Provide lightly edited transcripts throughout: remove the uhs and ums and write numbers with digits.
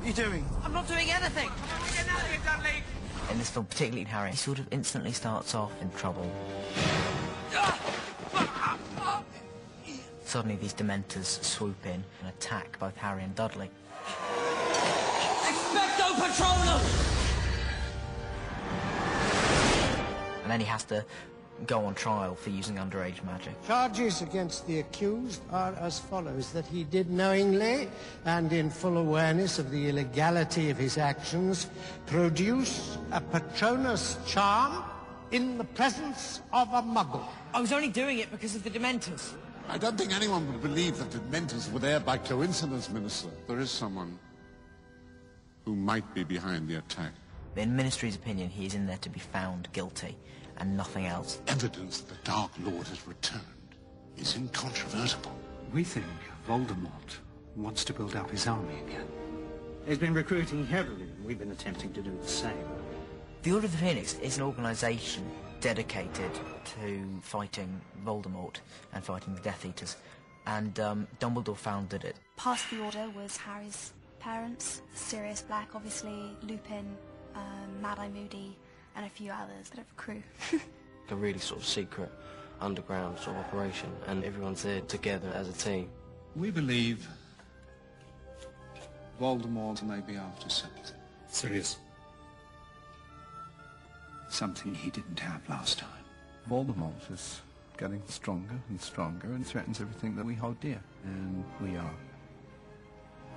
What are you doing? I'm not doing anything! In this film, particularly in Harry, he sort of instantly starts off in trouble. Suddenly these Dementors swoop in and attack both Harry and Dudley. Expecto Patronum! And then he has to go on trial for using underage magic. Charges against the accused are as follows: that he did knowingly and in full awareness of the illegality of his actions produce a Patronus charm in the presence of a muggle. I was only doing it because of the Dementors. I don't think anyone would believe that the Dementors were there by coincidence, Minister. There is someone who might be behind the attack. In Ministry's opinion, he is in there to be found guilty and nothing else. Evidence that the Dark Lord has returned is incontrovertible. We think Voldemort wants to build up his army again. He's been recruiting heavily, and we've been attempting to do the same. The Order of the Phoenix is an organisation dedicated to fighting Voldemort and fighting the Death Eaters, and Dumbledore founded it. Past the Order was Harry's parents, Sirius Black, obviously, Lupin, Mad-Eye Moody, and a few others. Bit of a crew. A really sort of secret underground sort of operation, and everyone's there together as a team. We believe Voldemort may be after something. Sirius. Something he didn't have last time. Voldemort is getting stronger and stronger and threatens everything that we hold dear. And we are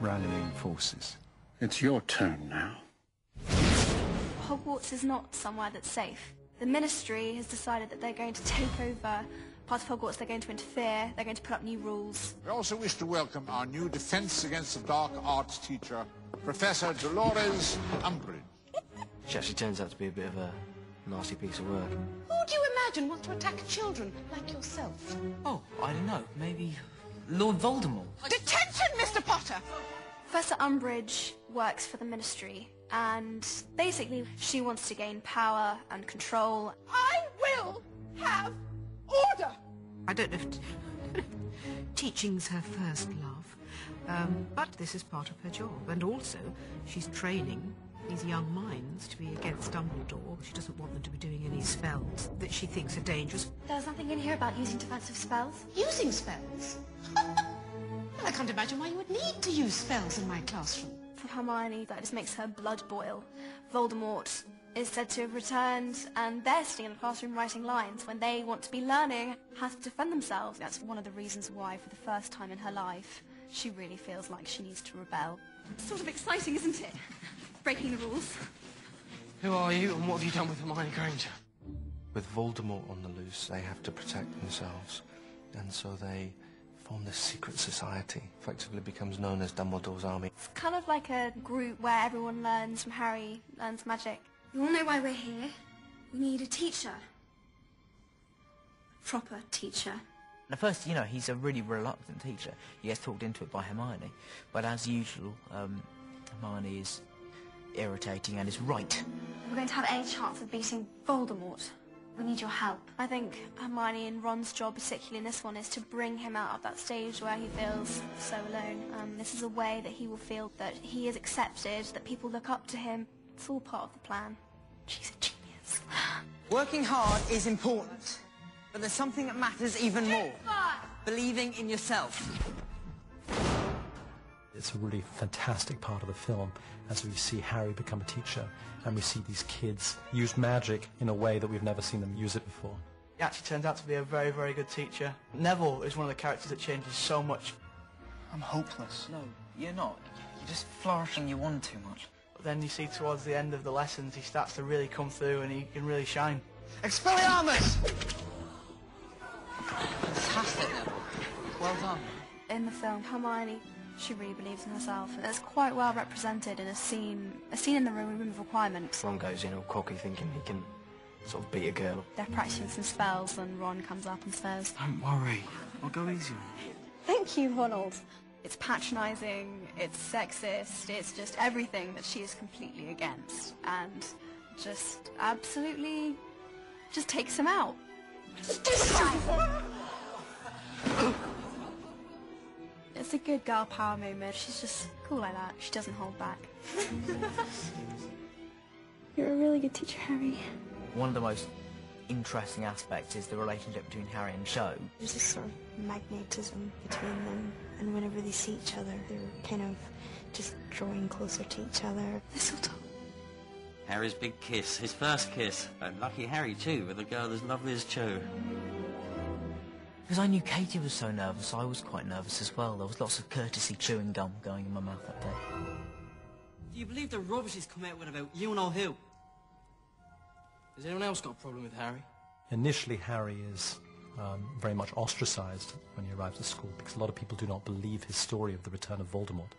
rallying forces. It's your turn now. Hogwarts is not somewhere that's safe. The Ministry has decided that they're going to take over part of Hogwarts, they're going to interfere, they're going to put up new rules. We also wish to welcome our new Defence Against the Dark Arts teacher, Professor Dolores Umbridge. She actually turns out to be a bit of a nasty piece of work. Who do you imagine wants to attack children like yourself? Oh, I don't know, maybe Lord Voldemort. Detention, Mr. Potter! Professor Umbridge works for the Ministry, and basically she wants to gain power and control. I will have order! I don't know if teaching's her first love, but this is part of her job. And also, she's training these young minds to be against Dumbledore. She doesn't want them to be doing any spells that she thinks are dangerous. There's nothing in here about using defensive spells. Using spells? Well, I can't imagine why you would need to use spells in my classroom. For Hermione, that just makes her blood boil. Voldemort is said to have returned, and they're sitting in the classroom writing lines when they want to be learning how to defend themselves. That's one of the reasons why, for the first time in her life, she really feels like she needs to rebel. It's sort of exciting, isn't it? Breaking the rules. Who are you and what have you done with Hermione Granger? With Voldemort on the loose, they have to protect themselves. And so they form this secret society, effectively becomes known as Dumbledore's army. It's kind of like a group where everyone learns from Harry, learns magic. You all know why we're here. We need a teacher. Proper teacher. At first, you know, he's a really reluctant teacher. He gets talked into it by Hermione. But as usual, Hermione is irritating and is right. We're going to have any chance of beating Voldemort. We need your help. I think Hermione and Ron's job, particularly in this one, is to bring him out of that stage where he feels so alone. This is a way that he will feel that he is accepted, that people look up to him. It's all part of the plan. She's a genius. Working hard is important, but there's something that matters even more. Believing in yourself. It's a really fantastic part of the film as we see Harry become a teacher and we see these kids use magic in a way that we've never seen them use it before. He actually turns out to be a very, very good teacher. Neville is one of the characters that changes so much. I'm hopeless. No, you're not. You're just flourishing your wand too much. But then you see towards the end of the lessons he starts to really come through and he can really shine. Expelliarmus! Fantastic, Neville. Well done. In the film, Hermione, she really believes in herself. It's quite well represented in a scene in the room of requirement. Ron goes in all cocky thinking he can sort of beat a girl. They're practicing some spells and Ron comes up and says, Don't worry, I'll go easy on you. Thank you, Ronald. It's patronising, it's sexist, it's just everything that she is completely against. And just absolutely just takes him out. It's a good girl power moment. She's just cool like that. She doesn't hold back. You're a really good teacher, Harry. One of the most interesting aspects is the relationship between Harry and Jo. There's this sort of magnetism between them, and whenever they see each other, they're kind of just drawing closer to each other. Mistletoe. Harry's big kiss, his first kiss. And lucky Harry too, with a girl as lovely as Jo. Because I knew Katie was so nervous, I was quite nervous as well. There was lots of courtesy chewing gum going in my mouth that day. Do you believe the rubbish he's come out with about you know who? Has anyone else got a problem with Harry? Initially, Harry is very much ostracized when he arrives at school because a lot of people do not believe his story of the return of Voldemort.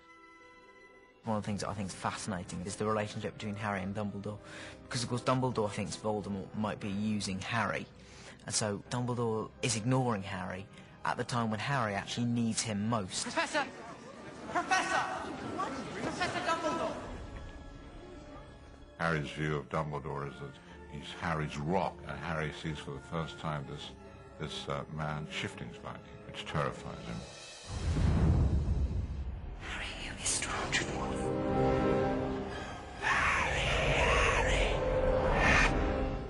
One of the things that I think is fascinating is the relationship between Harry and Dumbledore. Because, of course, Dumbledore thinks Voldemort might be using Harry. And so Dumbledore is ignoring Harry at the time when Harry actually needs him most. Professor! Professor! Professor Dumbledore! Harry's view of Dumbledore is that he's Harry's rock, and Harry sees for the first time this man shifting slightly, which terrifies him. Harry, you is strange.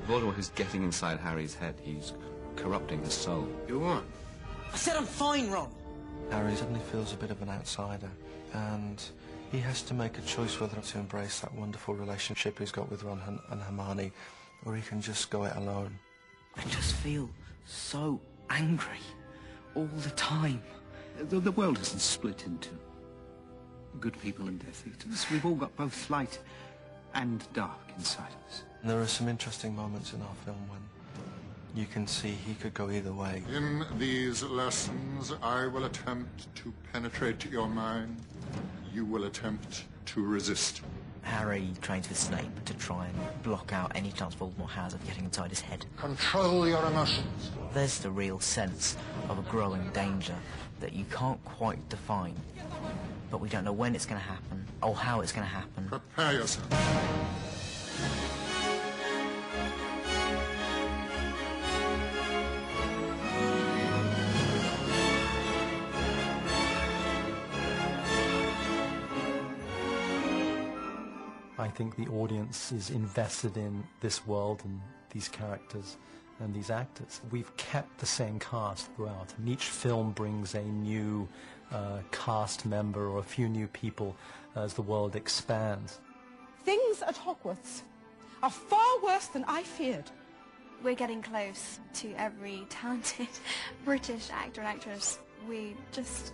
Voldemort is getting inside Harry's head. He's corrupting his soul. You what? I said I'm fine, Ron. Harry suddenly feels a bit of an outsider, and he has to make a choice whether to embrace that wonderful relationship he's got with Ron and Hermione, or he can just go it alone. I just feel so angry all the time. The world isn't split into good people and Death Eaters. We've all got both light and dark inside of us. And there are some interesting moments in our film when you can see he could go either way. In these lessons, I will attempt to penetrate your mind. You will attempt to resist. Harry trains with Snape to try and block out any chance Voldemort has of getting inside his head. Control your emotions. There's the real sense of a growing danger that you can't quite define. But we don't know when it's going to happen or how it's going to happen. Prepare yourself. I think the audience is invested in this world and these characters and these actors. We've kept the same cast throughout, and each film brings a new cast member or a few new people as the world expands. Things at Hogwarts are far worse than I feared. We're getting close to every talented British actor and actress. We just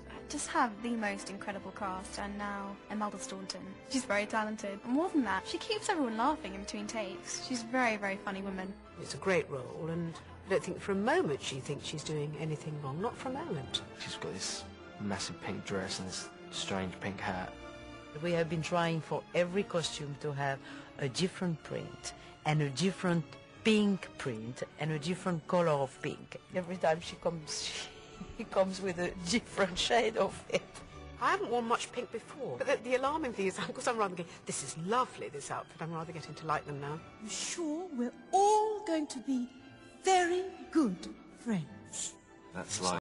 have the most incredible cast, and now Imelda Staunton. She's very talented. And more than that, she keeps everyone laughing in between takes. She's a very, very funny woman. It's a great role, and I don't think for a moment she thinks she's doing anything wrong. Not for a moment. She's got this massive pink dress and this strange pink hat. We have been trying for every costume to have a different print and a different pink print and a different color of pink. Every time she comes, she comes with a different shade of it. I haven't worn much pink before. But the alarming thing is, because I'm rather thinking, this is lovely, this outfit. I'm rather getting to like them now. I'm sure we're all going to be very good friends. That's like